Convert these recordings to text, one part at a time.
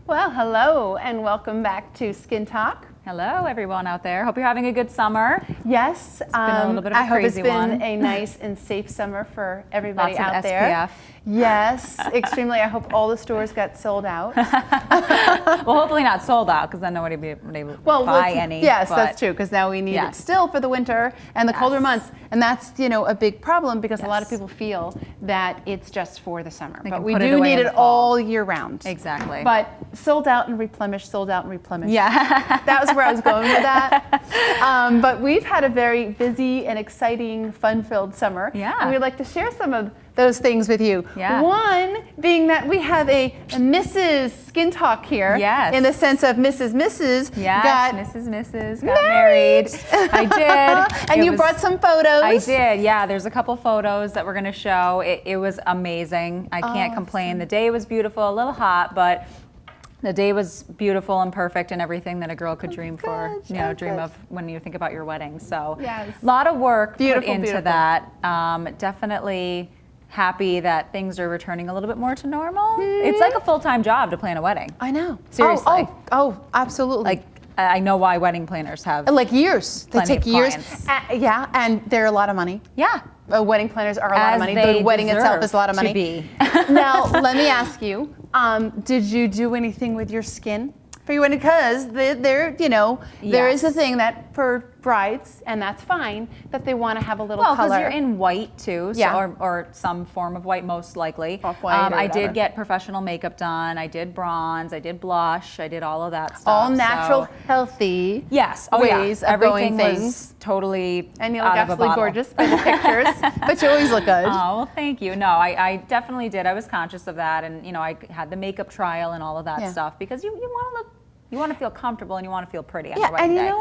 Well, hello and welcome back to Skin Talk. Hello, everyone out there. Hope you're having a good summer. Yes, it's been a little bit of a I hope it's crazy been one. a nice and safe summer for everybody Lots of out there. SPF. Yes, extremely. I hope all the stores got sold out. Well, hopefully not sold out, because then nobody will be able to buy any. Yes, that's true, because now we need it Yes. still for the winter and the colder Yes. months, and that's a big problem because a lot of Yes. people feel that it's just for the summer, They but can we put it do away need in it the fall. all year round. Exactly. But sold out and replenished, sold out and replenished. Yeah. That was where I was going with that. But we've had a very busy and exciting, fun-filled summer. Yeah. And we'd like to share some of those things with you. Yeah. One being that we have a Mrs. Skin Talk here. Yes. In the sense of Mrs. Yes, got Mrs. got married. I did. And It you was- brought some photos. I did, yeah. There's a couple photos that we're going to show. It was amazing. I can't complain. The day was beautiful, a little hot, but the day was beautiful and perfect and everything that a girl could dream for, dream of when you think about your wedding. So Yes. a lot of work put into Beautiful. that. Definitely happy that things are returning a little bit more to normal. It's like a full-time job to plan a wedding. I know. Seriously. Oh, absolutely. Like, I know why wedding planners have. Like years. They Plenty take of years. clients. Yeah, and they're a lot of money. Yeah. Wedding planners are a lot of As money. they The wedding itself deserve is a lot of to money. be. Now, let me ask you, did you do anything with your skin for your wedding? Because there is a Yes. thing that for brides, and that's fine, that they want to have a little Well, color. because you're in white too, so, Yeah. or some form of white, most likely. Off-white or I whatever. did get professional makeup done. I did bronze. I did blush. I did all of that stuff. all natural, so- healthy Yes. ways yeah. of going Everything things. was totally And you look out of a absolutely bottle. gorgeous by the pictures, but you always look good. Oh, well, thank you. No, I definitely did. I was conscious of that, and I had the makeup trial and all of that Yeah. stuff because you want to look. You want to feel comfortable and you want to feel pretty on Yeah, your wedding and you day. know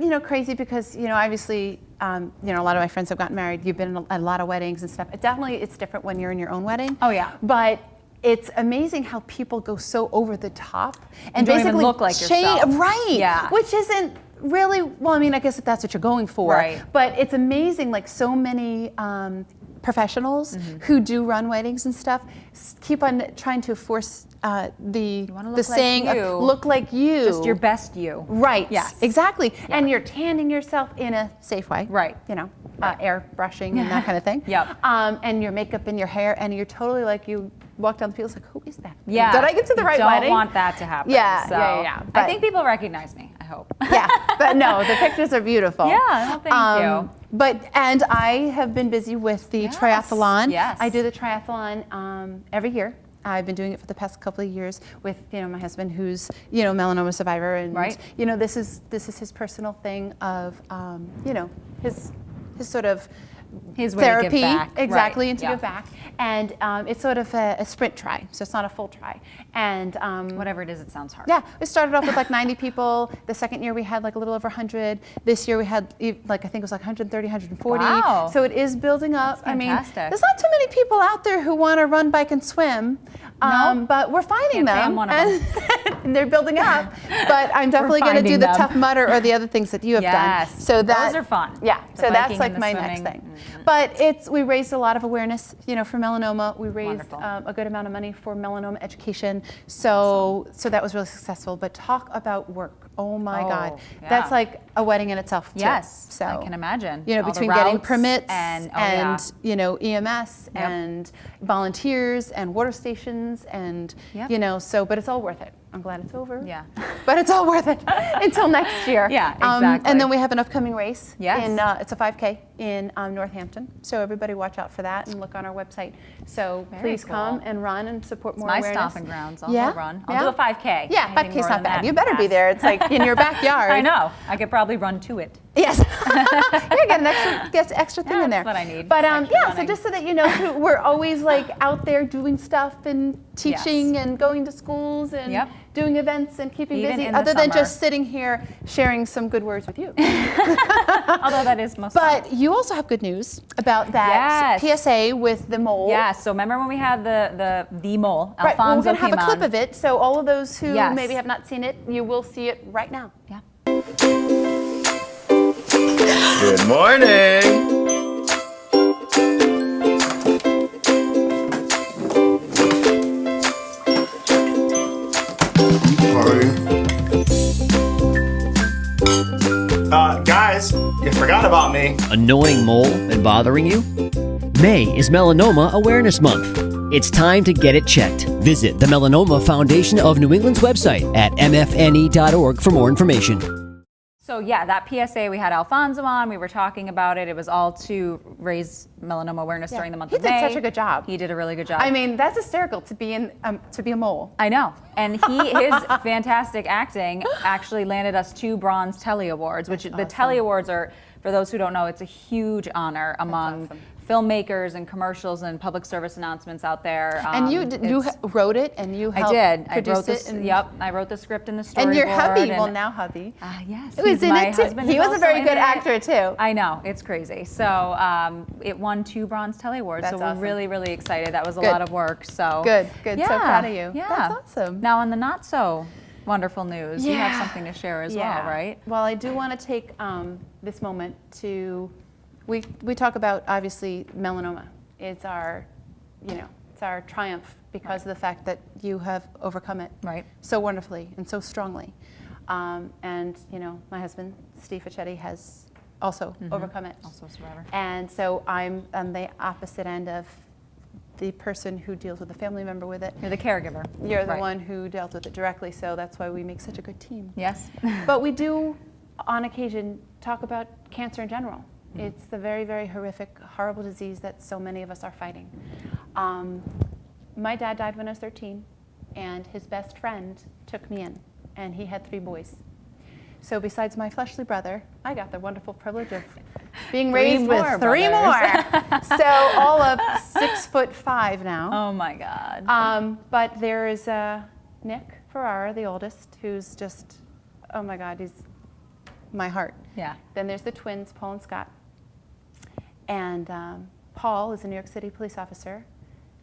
what's crazy because obviously a lot of my friends have gotten married. You've been in a lot of weddings and stuff. It's different when you're in your own wedding. Oh, yeah. But it's amazing how people go so over the top and don't even basically look like yourself. Right. Yeah. Which isn't really well. I mean, I guess if that's what you're going for. Right. But it's amazing, like so many. Professionals who do run weddings and stuff keep on trying to force the wanna look like saying you. look like you, Just your best you. right. Yes. Exactly. Yeah. And you're tanning yourself in a safe way. Right. Air brushing and that kind of thing. Yep. And your makeup and your hair, and you're totally like you walk down the field, it's like, who is that? Yeah. Did I get to the right Don't wedding? want that to happen. Yeah, So yeah. I But- think people recognize me. I hope. Yeah. But no, the pictures are beautiful. Yeah, well, thank you. And I have been busy with the Yes, triathlon. yes. I do the triathlon every year. I've been doing it for the past couple of years with my husband, who's melanoma survivor, and Right. this is his personal thing of his sort of His way to give therapy, back. exactly, Right. and to Yeah. give back. And it's sort of a sprint try, so it's not a full try. And Whatever it is, it sounds hard. yeah, we started off with like 90 people. The second year we had like a little over 100. This year we had like I think it was like 130, 140. Wow. So it is building up. That's I mean, fantastic. there's not too many people out there who want to run, bike, and swim. No. But we're finding Can't say them, I'm one of and they're building up. But I'm definitely going to do finding the them. Tough Mudder or the other things that you have Yes. done. So Those are fun. Yeah. The So that's biking like and the my next swimming. thing. But we raised a lot of awareness, for melanoma. We raised Wonderful. a good amount of money for melanoma education. So that was really successful. But talk about work. Oh my Oh, God. yeah. That's like a wedding in itself too. Yes. So I can imagine. All the between getting routes permits and EMS Yep. and volunteers and water stations and Yep. but it's all worth it. I'm glad it's over. Yeah. But it's all worth it until next year. Yeah, exactly. And then we have an upcoming race. Yes. It's a 5K in Northampton. So everybody watch out for that and look on our website. So Very please come cool. and run and support more My awareness. stomping grounds. I'll Yeah, go run. yeah. I'll do a 5K. Yeah, Anything 5K's more not than bad. that, You better be pass. there. It's like in your backyard. I know. I could probably run to it. Yes. You get an extra thing Yeah, in there. that's what I need. But Extra so running. just so that you know, we're always like out there doing stuff and teaching and going to schools and Yep. doing events and keeping Even busy, in the other than summer. just sitting here sharing some good words with you. Although that is most fun. But you also have good news about that Yes. PSA with the mole. Yeah, so remember when we had the mole, Right, well, we're Alfonso going to have a Pimon. clip of it, so all of those who Yes. maybe have not seen it, you will see it right now. Yeah. Good morning. Sorry. Guys, you forgot about me. Annoying mole and bothering you? May is Melanoma Awareness Month. It's time to get it checked. Visit the Melanoma Foundation of New England's website at mfne.org for more information. So yeah, that PSA, we had Alfonso on, we were talking about it. It was all to raise melanoma awareness during the month of May. He did such a good job. He did a really good job. I mean, that's hysterical to be a mole. I know. And his fantastic acting actually landed us 2 Bronze Telly Awards, which the Telly Awards are, for those who don't know, it's a huge honor among filmmakers and commercials and public service announcements out there. And you wrote it, and you helped produce it. Yep, I wrote the script and the storyboard. And your hubby, well now hubby. Yes, it was in my it too. husband He is was a also very in good it. actor too. I know, it's crazy. So it won 2 Bronze Telly Awards. That's so we're awesome. really, really excited. That was a Good. lot of work. So Good. Yeah, So proud of you. Yeah, That's awesome. Now on the not so wonderful news, you have something to share as well, right? Well, I do want to take this moment to, we talk about obviously melanoma. It's our, it's our triumph because of the fact that you have overcome it so wonderfully and so strongly. And my husband, Steve Facchetti, has also overcome it. Also a survivor. And so I'm on the opposite end of the person who deals with a family member with it. You're the caregiver. You're the one who dealt with it directly, so that's why we make such a good team. Yes. But we do, on occasion, talk about cancer in general. It's the very, very horrific, horrible disease that so many of us are fighting. My dad died when I was 13, and his best friend took me in, and he had 3 boys. So besides my fleshly brother, I got the wonderful privilege of being raised with 3 more. So all of 6'5" now. Oh my God. But there is Nick Ferrara, the oldest, who's just, oh my God, he's my heart. Yeah. Then there's the twins, Paul and Scott. And Paul is a New York City police officer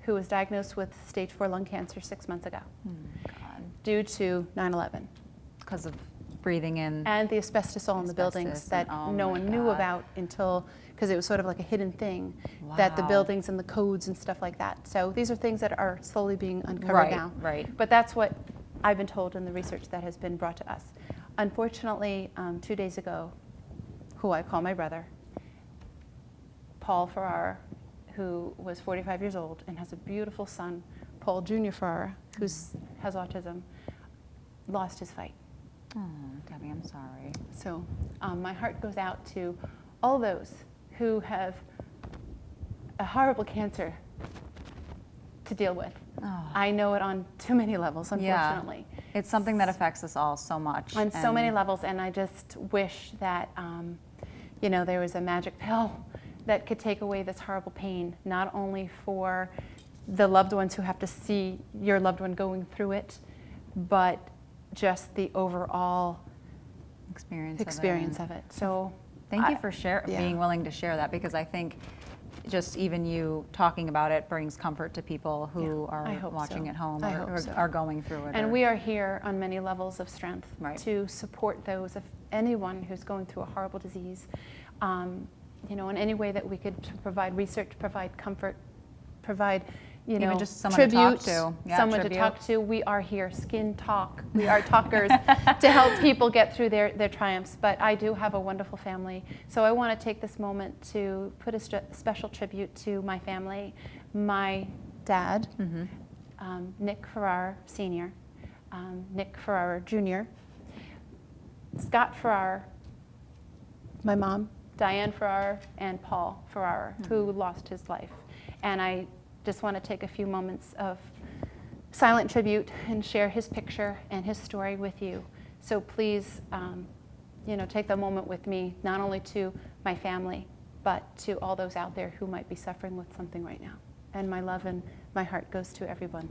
who was diagnosed with stage 4 lung cancer 6 months ago due to 9/11. Because of breathing in. And the asbestos all in the buildings that no one knew about until, because it was sort of like a hidden thing, that the buildings and the codes and stuff like that. So these are things that are slowly being uncovered now. Right. But that's what I've been told in the research that has been brought to us. Unfortunately, 2 days ago, who I call my brother, Paul Ferrara, who was 45 years old and has a beautiful son, Paul Jr. Ferrara, who has autism, lost his fight. Oh, Debbie, I'm sorry. So my heart goes out to all those who have a horrible cancer to deal with. Oh. I know it on too many levels, unfortunately. Yeah. It's something that affects us all so much. On so many levels, and I just wish that there was a magic pill that could take away this horrible pain, not only for the loved ones who have to see your loved one going through it, but just the overall experience of it. So thank you for being willing to share that, because I think just even you talking about it brings comfort to people who are watching at home or are going through it. And we are here on many levels of strength to support those, of anyone who's going through a horrible disease, in any way that we could, to provide research, provide comfort, provide even just someone tribute, to talk to. Someone to talk to. We are here, skin talk. We are talkers to help people get through their triumphs. But I do have a wonderful family. So I want to take this moment to put a special tribute to my family. My dad, Nick Ferrara Sr., Nick Ferrara Jr., Scott Ferrara, my mom, Diane Ferrara, and Paul Ferrara, who lost his life. And I just want to take a few moments of silent tribute and share his picture and his story with you. So please, take the moment with me, not only to my family, but to all those out there who might be suffering with something right now. And my love and my heart goes to everyone.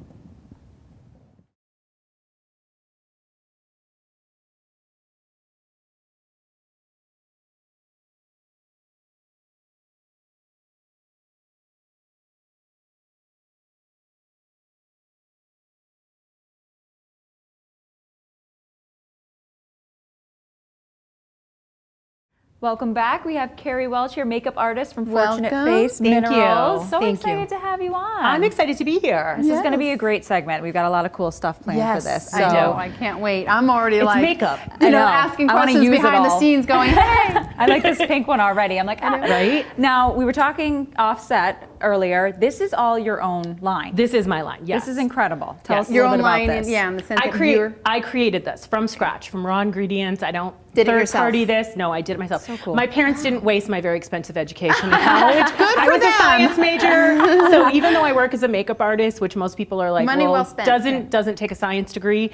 Welcome back. We have Karrie Welch here, makeup artist from Welcome. FortunateFaceMinerals. So Thank excited you. to have you on. I'm excited to be here. This is going to be a great segment. We've got a lot of cool stuff planned for this. I know. I can't wait. I'm already It's like makeup. You I know, know. asking I wanna questions use it behind the all. scenes, going, "Hey." I like this pink one already. I'm like, Right? Now, we were talking offset earlier. This is all your own line. This is my line. Yes. This is incredible. Tell Yes. us a Your little own bit about line, this. in the sense I that I created this from scratch, from raw ingredients. I don't Did it third yourself? party this. No, I did it myself. So cool. My parents didn't waste my very expensive education in college. Good I for was them. a science major, so even though I work as a makeup artist, which most people are like, Money well spent. doesn't take a science degree.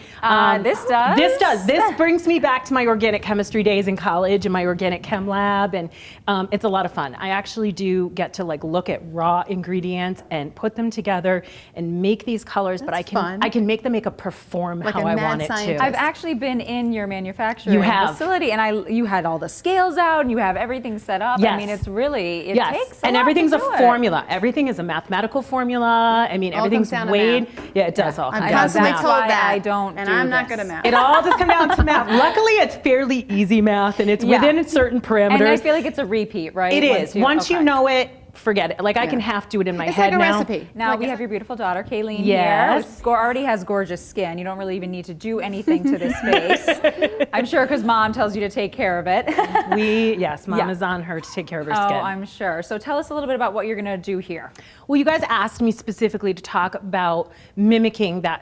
This does. This does. This brings me back to my organic chemistry days in college and my organic chem lab, and it's a lot of fun. I actually do get to like look at raw ingredients and put them together and make these colors, but That's fun. I can make the makeup perform Like how a I mad want it scientist. to. I've actually been in your manufacturing You have. facility, and you had all the scales out, and you have everything set up. I Yes. mean, it's really, it Yes, takes a and lot everything's to a do it. formula. Everything is a mathematical formula. I mean, All everything's comes down to weighed. math. Yeah, it does all I'm come down to constantly math. told That's why that. I don't and do I'm not this. good at math. It all does come down to math. Luckily, it's fairly easy math, and it's Yeah. within certain parameters. And I feel like it's a repeat, right? It is. Once you okay. know it, forget it. Like I can half do it in my It's head like a now. recipe. Now Like we a- have your beautiful daughter, Kayleen, Yes. here. Already has gorgeous skin. You don't really even need to do anything to this face. I'm sure because mom tells you to take care of it. Mom Yeah. is on her to take care of her Oh, skin. I'm sure. So tell us a little bit about what you're going to do here. Well, you guys asked me specifically to talk about mimicking that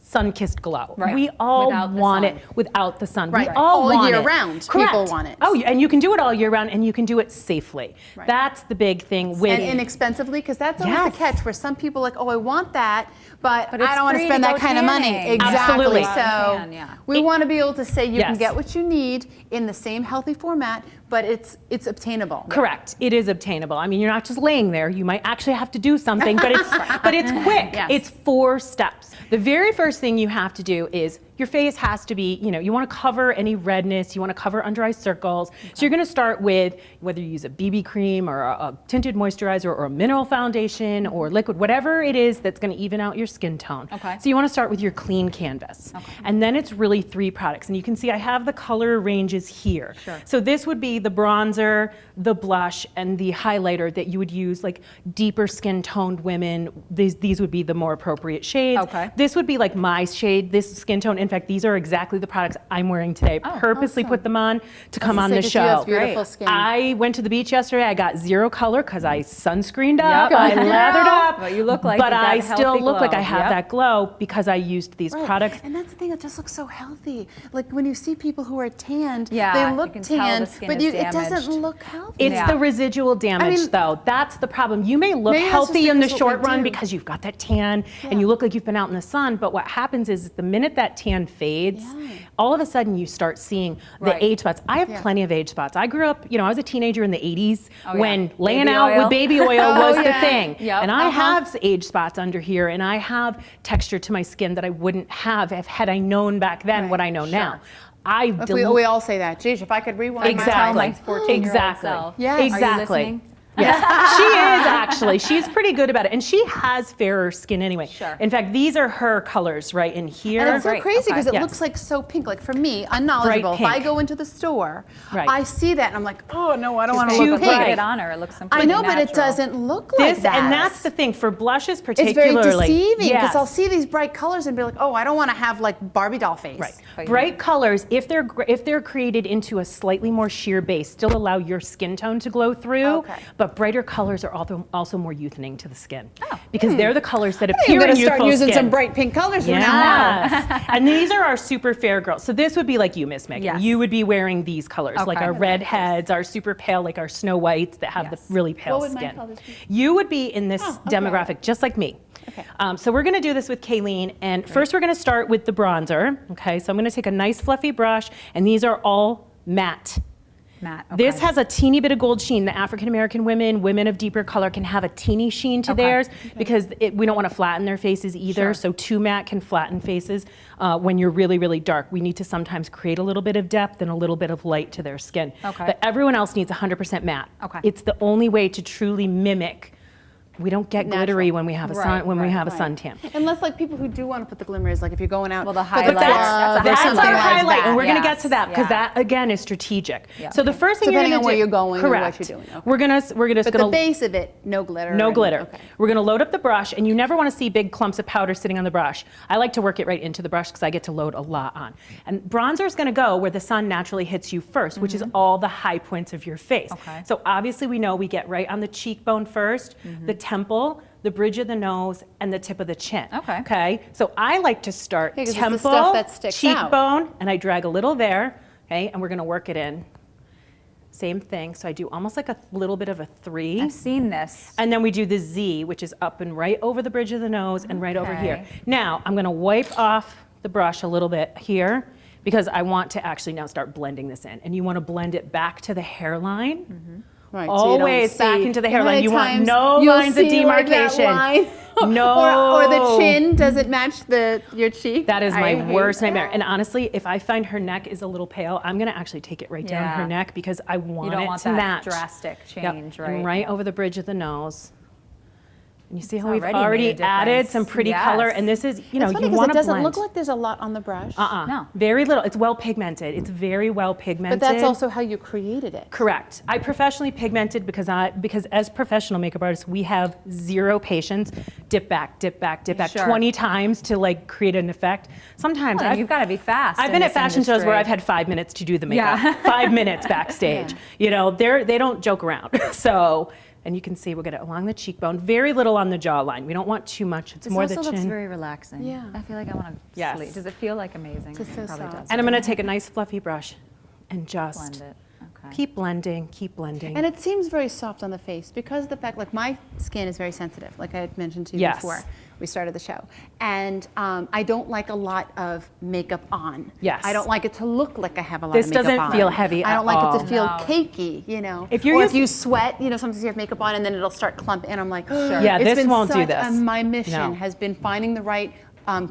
sun-kissed glow. Right. We all Without the want sun. it without the sun. Right. We all All want year it. round, Correct. people want it. Oh, and you can do it all year round, and you can do it safely. Right. That's the big thing with and inexpensively, because that's always Yes. the catch where some people are like, oh, I want that, but But it's I don't want to free spend to that go kind of money. tanning. Exactly. Absolutely. So Tan, yeah. we want to be able to say you can Yes. get what you need in the same healthy format, but it's obtainable. Correct. It is obtainable. I mean, you're not just laying there. You might actually have to do something, but it's quick. Yes. It's 4 steps. The very first thing you have to do is your face has to be, you want to cover any redness, you want to cover under eye circles. So you're going to start with whether you use a BB cream or a tinted moisturizer or a mineral foundation or liquid, whatever it is that's going to even out your skin tone. Okay. So you want to start with your clean canvas. Okay. And then it's really 3 products. And you can see I have the color ranges here. Sure. So this would be the bronzer, the blush, and the highlighter that you would use, like deeper skin toned women. These would be the more appropriate shades. Okay. This would be like my shade, this skin tone. In fact, these are exactly the products I'm wearing today. Purposely put them on to come on say, the 'cause you have show. beautiful skin. I went to the beach yesterday. I got 0 color because I sunscreened up. Yep. I lathered up. But you look like But you've got I a still healthy look like glow. I have Yep. that glow because I used these Right. products. And that's the thing, it just looks so healthy. Like when you see people who are tanned, Yeah, they you look can tell the tanned, skin but is it doesn't damaged. look healthy. It's Yeah. the residual damage, mean- though. That's the problem. You may look Maybe that's healthy just in the because what short we run do. because you've got that tan and you look like you've been out in the sun. But what happens is the minute that tan fades, all of a sudden you start seeing the Right. age spots. I have plenty of age spots. I grew up, I was a teenager in the 80s Oh, yeah. when laying Baby out oil. with baby oil Oh, was the yeah. thing. Yep. And I have age spots under here and I have texture to my skin that I wouldn't have if had I known back then what I know now. We all say that. Geez, if I could rewind Exactly. my my 14-year-old Exactly. self. Yes. Are you Exactly. listening? Yes, she is actually. She's pretty good about it. And she has fairer skin anyway. Sure. In fact, these are her colors right in here. And it's so Great, crazy because okay. it Yes. looks like so pink. Like for me, unknowledgeable, if Bright I pink. go into the store, Right. I see that and I'm like, oh no, I don't want to too look bright. pink. Put it on her. It looks I completely know, but it natural. doesn't look like This, that. and that's the thing for blushes It's particularly. very deceiving because Yes. I'll see these bright colors and be like, oh, I don't want to have like Barbie doll face. Right. Bright colors, if they're created into a slightly more sheer base, still allow your skin tone to glow through. Okay. But brighter colors are also more youthening to the skin because they're the colors that I'm appear going in to start youthful using skin. some bright pink colors from now on. Yes. And these are our super fair girls. So this would be like you, Miss Megan. Yes. You would be wearing these colors, like Okay. our redheads, our super pale, like our Snow Whites that have Yes. the really pale What would my skin. colors be? You would be in this Oh, okay. demographic, just like me. Okay. So we're going to do this with Kayleen, and first we're going to start with the bronzer. Okay, so I'm going to take a nice fluffy brush, and these are all matte. Matte. This okay. has a teeny bit of gold sheen. The African American women of deeper color can have a teeny sheen to Okay. theirs because we don't want to flatten their faces either. Sure. So too matte can flatten faces when you're really, really dark. We need to sometimes create a little bit of depth and a little bit of light to their skin. Okay. But everyone else needs 100% matte. Okay. It's the only way to truly mimic we don't get glittery when we have a sun we have a suntan. Unless like people who do want to put the glimmers, like if you're going out. Well, the for highlight. That's our highlight, and we're going to get to that because Yeah. that again is strategic. So the first thing Depending you're on going where to you're going correct. and what you're doing. Okay. We're just But the going to base of it, no glitter. no and- glitter. Okay. We're going to load up the brush, and you never want to see big clumps of powder sitting on the brush. I like to work it right into the brush because I get to load a lot on. And bronzer is going to go where the sun naturally hits you first, which is all the high points of your face. Okay. So obviously we know we get right on the cheekbone first, the temple, the bridge of the nose, and the tip of the chin. Okay. Okay. So I like to start Yeah, 'cause it's the temple, stuff that sticks out. cheekbone, and I drag a little there. Okay. And we're going to work it in. Same thing. So I do almost like a little bit of a 3. I've seen this. And then we do the Z, which is up and right over the bridge of the nose and right over here. Okay. Now, I'm going to wipe off the brush a little bit here because I want to actually now start blending this in. And you want to blend it back to the hairline. Right, so you don't Always back see- into the You know how hairline. many You want times no you'll lines of see, like, that demarcation. line? No. or the chin doesn't match your cheek. That is I my hate worst nightmare. that. And honestly, if I find her neck is a little pale, I'm going to actually take it right down Yeah. her neck because I want You don't it want to that match. drastic Yep. change, And right? right over the bridge of the nose. And you see It's how we've already made already a added difference. some pretty Yes. color. And this is, you know, It's funny you 'cause want it to doesn't blend. look like there's a lot on the brush. No. Very little. It's well pigmented. It's very well pigmented. But that's also how you created it. Correct. I professionally pigmented because as professional makeup artists, we have zero patience. Dip back, dip back, dip back Sure. 20 times to like create an effect. Sometimes Well, you've got to be fast. I've in been at this fashion shows where industry. I've had 5 minutes to do the makeup. Yeah. 5 minutes backstage. You know, they don't joke around. So, and you can see we'll get it along the cheekbone, very little on the jawline. We don't want too much. It's This more also the looks chin. very relaxing. Yeah. I feel like I want to Yes. sleep. Does it feel like amazing? It's so It probably soft. does. And I'm going to take a nice fluffy brush and just blend it. Okay. keep blending, keep blending. And it seems very soft on the face because of the fact, like my skin is very sensitive, like I had mentioned to you Yes. before we started the show. And I don't like a lot of makeup on. Yes. I don't like it to look like I have a lot This of makeup doesn't on. feel heavy I don't at like it all. to feel No. cakey, you know. If you're or used- if you sweat, you know, sometimes you have makeup on and then it'll start clumping. And I'm like, Yeah, it's this been won't do such this. my mission No. has been finding the right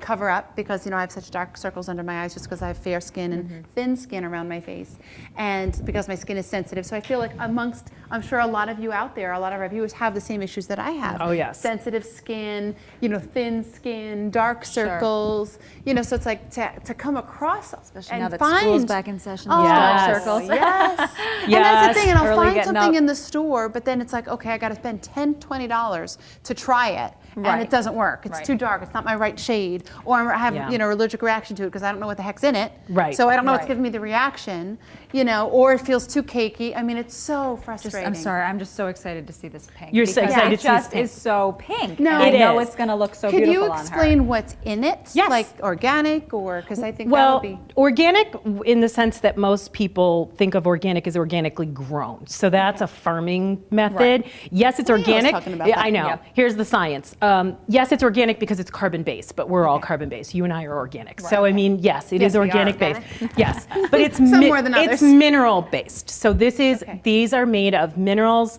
cover up because, you know, I have such dark circles under my eyes just because I have fair skin and thin skin around my face. And because my skin is sensitive. So I feel like I'm sure a lot of you out there, a lot of our viewers have the same issues that I have. Oh, yes. Sensitive skin, you know, thin skin, dark circles, you know, so it's like to come across Especially and now that find, school's back in session. Oh, Those dark Yes. circles. Yes. And that's Yes. the thing, and I'll Early find getting something up. in the store, but then it's like, okay, I got to spend $10, $20 to try it, and Right. it doesn't work. It's Right. too dark. It's not my right shade, or I have Yeah. you know allergic reaction to it because I don't know what the heck's in it. Right. So I don't know what's Right. giving me the reaction, you know, or it feels too cakey. I mean, it's so frustrating. I'm sorry. I'm just so excited to see this pink. You're so because excited it to see this just pink. is so pink. No. and I It know is. it's going to look so Could beautiful you on her. explain what's in it? Yes. Like organic, or because I think Well, that would be. organic in the sense that most people think of organic as organically grown. So that's a farming method. Yes, it's I was organic. talking about Yeah, that. I know. Yeah. Here's the science. Yes, it's organic because it's carbon based, but we're all carbon based. You and I are organic. So I mean, yes, it Yes, is we are organic based. organic. Yes, but it's Some more than it's others. mineral based. So Okay. these are made of minerals,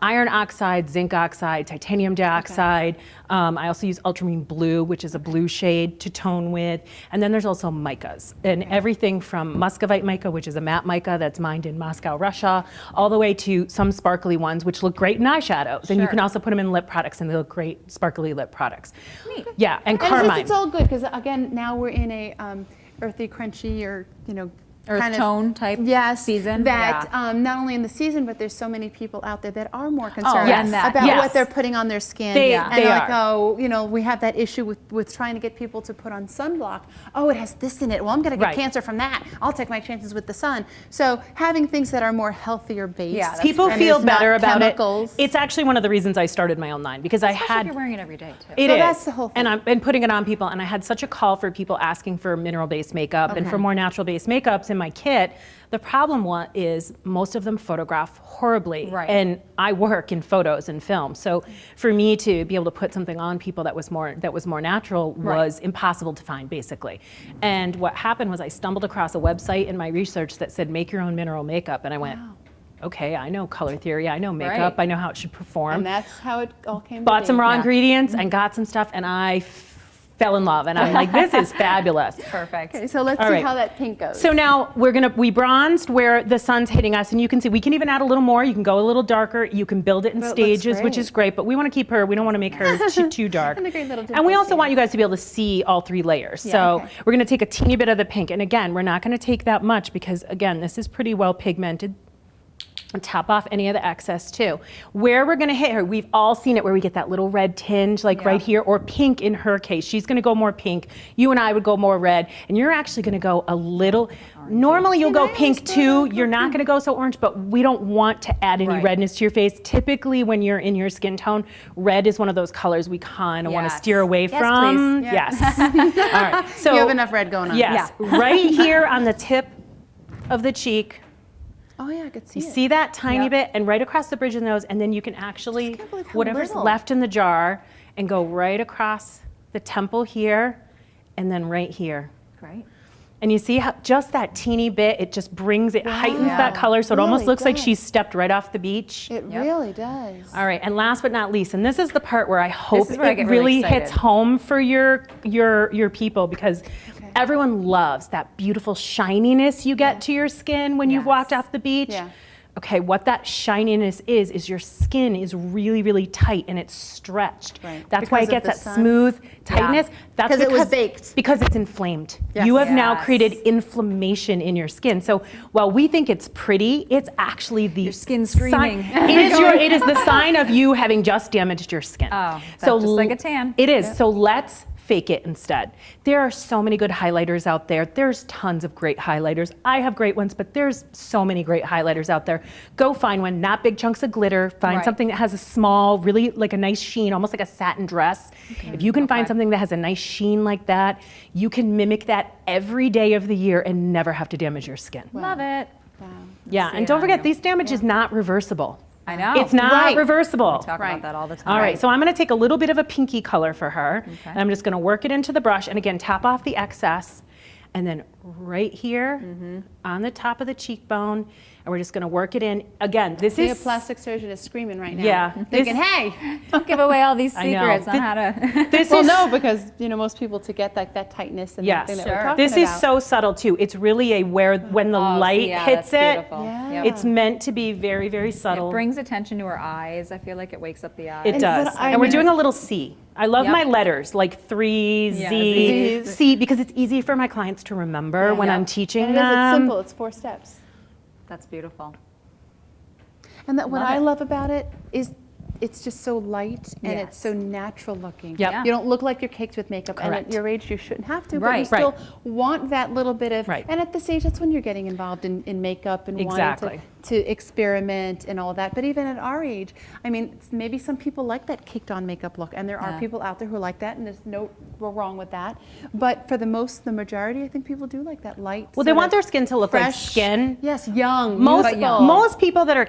iron oxide, zinc oxide, titanium dioxide. I also use ultramarine blue, which is a blue shade to tone with. And then there's also micas, and everything from muscovite mica, which is a matte mica that's mined in Moscow, Russia, all the way to some sparkly ones, which look great in eyeshadows. And you Sure. can also put them in lip products, and they look great sparkly lip products. Yeah, and And it's, carmine. it's all good because again, now we're in a earthy, crunchy, or you know, Earth kind of- tone type yes, season. That Yeah. not only in the season, but there's so many people out there that are more concerned yes. about Yes. what they're putting on their skin. They- and they like, are. oh, you know, we have that issue with trying to get people to put on sunblock. Oh, it has this in it. Well, I'm going to get Right. cancer from that. I'll take my chances with the sun. So having things that are more healthier based. Yeah, that's People and feel is not better about chemicals. it. It's actually one of the reasons I started my own line because I Especially had if you're wearing it every day too. It So is. that's the whole thing. And I've been putting it on people, and I had such a call for people asking for mineral-based makeup and for more natural-based makeups in my kit. The problem is most of them photograph horribly, Right. and I work in photos and film. So for me to be able to put something on people that was more natural was impossible to find, basically. And what happened was I stumbled across a website in my research that said make your own mineral makeup, and I went, okay, I know color theory, I know makeup, Right. I know how it should perform. And that's how it all came. Bought to some be. raw Yeah. ingredients and got some stuff, and I fell in love, and I'm like, this is fabulous. Perfect. Okay, so let's All see right. how that pink goes. So now we bronzed where the sun's hitting us, and you can see we can even add a little more. You can go a little darker. You can build it in But it looks stages, which great. is great. But we want to keep her. We don't want to make her too dark. And the great little And we dimples also want here. you guys to be able to see all 3 layers. So okay. we're going to take a teeny bit of the pink, and again, we're not going to take that much because again, this is pretty well pigmented. And top off any of the excess too. Where we're gonna hit her, we've all seen it where we get that little red tinge, like right here, or pink in her case. She's gonna go more pink. You and I would go more red, and you're actually gonna go a little, normally you'll go pink too. You're not gonna go so orange, but we don't want to add any Right. redness to your face. Typically when you're in your skin tone, red is one of those colors we kinda wanna Yes. steer away Yes, from. please. Yes. All right, so. You have enough red going on. Yes, right here on the tip of the cheek. Oh yeah, I could see You it. see that tiny Yep. bit, and right across the bridge of the nose, and then you can actually, can't believe how whatever's little. left in the jar, and go right across the temple here, and then right here. Great. And you see how just that teeny bit, it just brings, it heightens that Wow. color, so it almost Really looks like does. she's stepped right off the beach. It really does. All right, and last but not least, and this is the part where I hope is where I it get really really hits excited. home for your people, because everyone loves that beautiful shininess you get to your skin when you've walked Yes. off the beach. Yeah. Okay, what that shininess is your skin is really, really tight and it's stretched. Right. That's why it Because of gets the that sun? smooth tightness. That's Because it was baked. Because it's inflamed. Yes. You have now Yes. created inflammation in your skin. So while we think it's pretty, it's actually the Your skin's sign- screaming. it is the sign of you having just damaged your skin. Oh, that's just like a tan. It is. So let's fake it instead. There are so many good highlighters out there. There's tons of great highlighters. I have great ones, but there's so many great highlighters out there. Go find one, not big chunks of glitter. Find Right. something that has a small, really like a nice sheen, almost like a satin dress. If you can find Okay. something that has a nice sheen like that, you can mimic that every day of the year and never have to damage your skin. Love it. Yeah, see and it don't on forget, you. this damage is not reversible. I know. It's not Right. reversible. Talk Right. about that all the time. All right, so I'm going to take a little bit of a pinky color for her, and I'm just going to work it into the brush, and again, tap off the excess, and then right here on the top of the cheekbone, and we're just going to work it in. Again, this The is plastic surgeon is screaming right now. Yeah. Thinking, This- hey. Don't give away all these I know. secrets on how to. this Well, is no, because most people to get that tightness and Yes. that thing that Sure. we're talking this is about. so subtle too. It's really a where when the Oh, light yeah, hits that's it, beautiful. Yeah. Yep. it's meant to be very, very subtle. It brings attention to her eyes. I feel like it wakes up the eyes. It And does. what I And we're mean- doing a little C. I love Yep. my letters, like 3, Yeah, Z, Zs. C, because it's easy for my clients to remember when Yep. I'm teaching And it is, them. it's simple. It's 4 steps. That's beautiful. And that what Love I it. love about it is it's just so light and Yes. it's so natural looking. Yep. Yeah. You don't look like you're caked with makeup. And Correct. at your age, you shouldn't have to, but you Right. still Right. want that little bit of, Right. and at this age, that's when you're getting involved in makeup and Exactly. wanting to experiment and all of that. But even at our age, I mean, maybe some people like that caked on makeup look, and there are Yeah. people out there who like that, and there's no wrong with that. But for the majority, I think people do like that light. Well, they sort want of their skin to look like fresh- skin. Yes, young, Most youthful. most people that are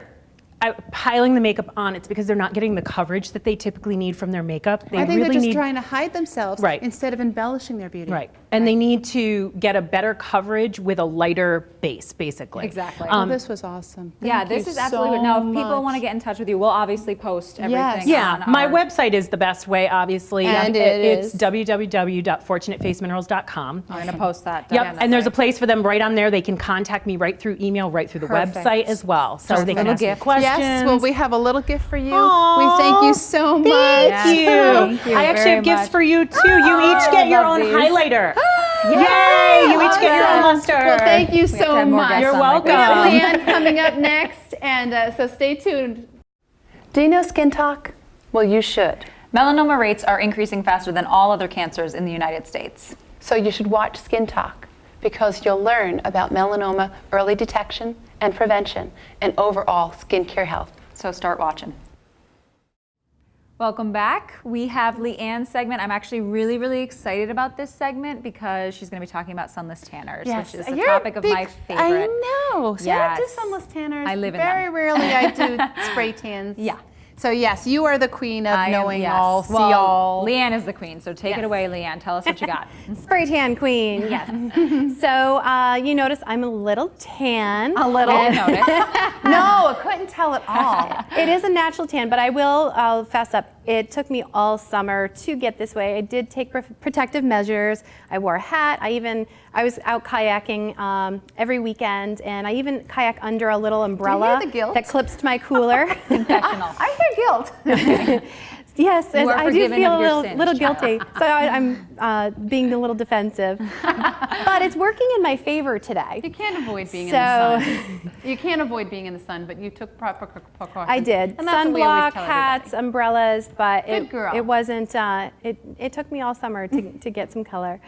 piling the makeup on, it's because they're not getting the coverage that they typically need from their makeup. They I think really they're just need trying to hide themselves Right. instead of embellishing their beauty. right, and they need to get a better coverage with a lighter base, basically. Exactly. Well, this was awesome. Yeah, Thank this you is absolutely. so Now, if people much. want to get in touch with you, we'll obviously post everything. Yes. Yeah, on my our- website is the best way, obviously. And it's is? www.FortunateFaceMinerals.com. I'm going to post that. Yep, definitely. and there's a place for them right on there. They can contact me right through email, right through the Perfect. website as well. So Just they a can little ask me gift. questions. Yes, well, we have a little gift for you. Aw, We thank you so much. Yes, Thank you. thank you I actually very have gifts much. for you too. You each I get your love own these. highlighter. Yay! You each get your own Awesome. luster. Well, thank you have to so have more much. guests You're on like We have welcome. Leanne coming up next, and so stay tuned. Do you know Skin Talk? Well, you should. Melanoma rates are increasing faster than all other cancers in the United States. So you should watch Skin Talk because you'll learn about melanoma early detection and prevention and overall skincare health. So start watching. Welcome back. We have Leanne's segment. I'm actually really, really excited about this segment because she's going to be talking about sunless tanners, which is the You're a topic of my big- favorite. I know. See, I don't do Yes. sunless tanners. I live in Very them. rarely I do spray tans. Yeah. So yes, you are the queen of I am- knowing yes. all, see Well, all. Leanne is the queen, so take it Yes. away, Leanne. Tell us what you got. Spray tan queen, yes. So you notice I'm a little tan. A little. I noticed. No, I couldn't tell at all. It is a natural tan, but I'll fess up. It took me all summer to get this way. I did take protective measures. I wore a hat. I was out kayaking every weekend, and I even kayak under a little umbrella the guilt? that clips to my cooler. Confessional. I hear guilt. Yes, You are I do forgiven feel of a your little, sins, little child. guilty. So I'm being a little defensive. But it's working in my favor today. You can't avoid being in the So- sun. You can't avoid being in the sun, but you took proper precautions. I did. And that's what we always Sunblock, tell hats, everybody. umbrellas, but Good girl. it wasn't, it took me all summer to get some color.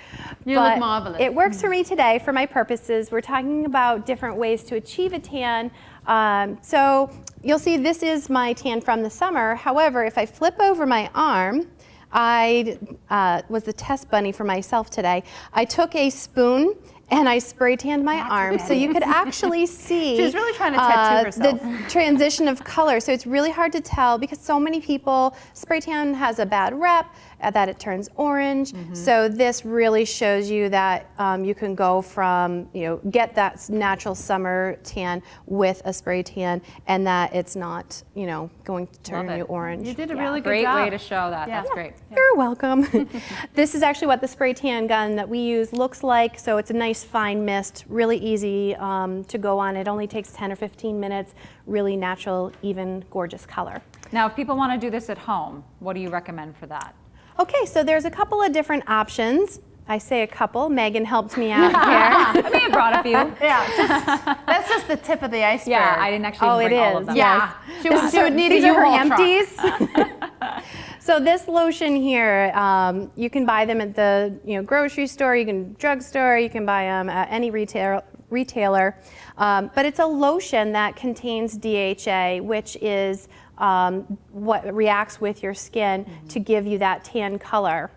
You look But marvelous. It works for me today for my purposes. We're talking about different ways to achieve a tan. So you'll see this is my tan from the summer. However, if I flip over my arm, I was the test bunny for myself today. I took a spoon and I spray tanned my arm so you could actually see She was really trying to tattoo herself. the transition of color. So it's really hard to tell because so many people, spray tan has a bad rep, that it turns orange. So this really shows you that you can go from, get that natural summer tan with a spray tan and that it's not, going to turn Love it. you orange. You did a really good Great job. way to show that. Yeah. That's great. You're welcome. This is actually what the spray tan gun that we use looks like. So it's a nice fine mist, really easy to go on. It only takes 10 or 15 minutes, really natural, even, gorgeous color. Now, if people want to do this at home, what do you recommend for that? Okay, so there's a couple of different options. I say a couple. Megan helped me out here. I may have brought a few. Yeah, that's just the tip of the iceberg. Yeah, I didn't actually Oh, bring it all is. of them. Yeah, she would need These a are her U-Haul truck. empties. So this lotion here, you can buy them at the grocery store, you can drugstore, you can buy them at any retailer. But it's a lotion that contains DHA, which is what reacts with your skin to give you that tan color.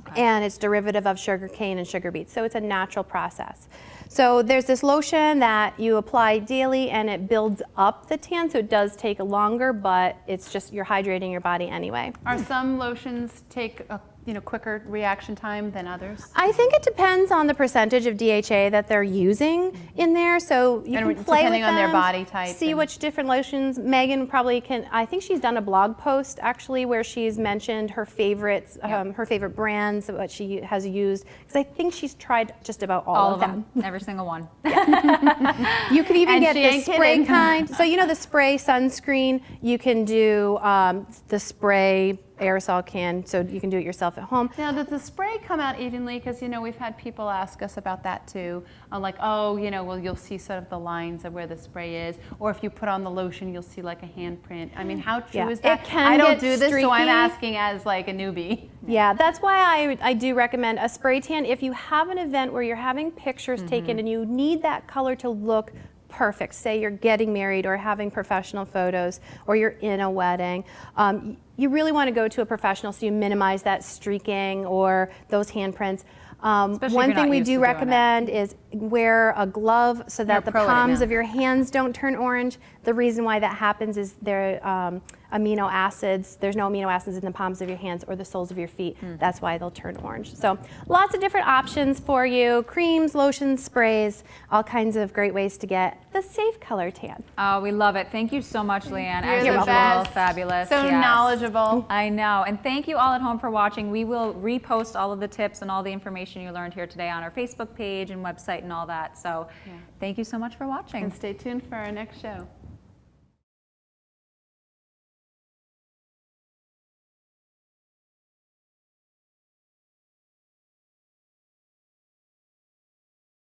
Okay. And it's derivative of sugar cane and sugar beets, so it's a natural process. So there's this lotion that you apply daily and it builds up the tan, so it does take longer, but it's just you're hydrating your body anyway. Are some lotions take a quicker reaction time than others? I think it depends on the percentage of DHA that they're using in there, so you And can play depending with on their them, body type see and- which different lotions. Megan probably can. I think she's done a blog post actually where she's mentioned her favorites, her favorite brands, what she has used, because I think she's tried just about all of them. Every single one. You can even And get she the ain't spray kidding. kind. So the spray sunscreen. You can do the spray aerosol can, so you can do it yourself at home. Now, does the spray come out evenly? Because we've had people ask us about that too. Like, well, you'll see sort of the lines of where the spray is, or if you put on the lotion, you'll see like a handprint. I mean, how true Yeah, is that? it can I don't get do this, so I'm streaky. asking as like a newbie. Yeah, that's why I do recommend a spray tan. If you have an event where you're having pictures taken and you need that color to look perfect, say you're getting married or having professional photos or you're in a wedding, you really want to go to a professional so you minimize that streaking or those handprints. Especially if One you're thing not we used to do doing it. recommend is wear a glove so that the pro at it palms now. of your hands don't turn orange. The reason why that happens is there amino acids. There's no amino acids in the palms of your hands or the soles of your feet. That's why they'll turn orange. So lots of different options for you. Creams, lotions, sprays, all kinds of great ways to get the safe color tan. Oh, we love it. Thank you so much, Leanne. As You're the usual, best. fabulous. So Yes. knowledgeable. I know. And thank you all at home for watching. We will repost all of the tips and all the information you learned here today on our Facebook page and website and all that. So thank you so much for watching. And stay tuned for our next show.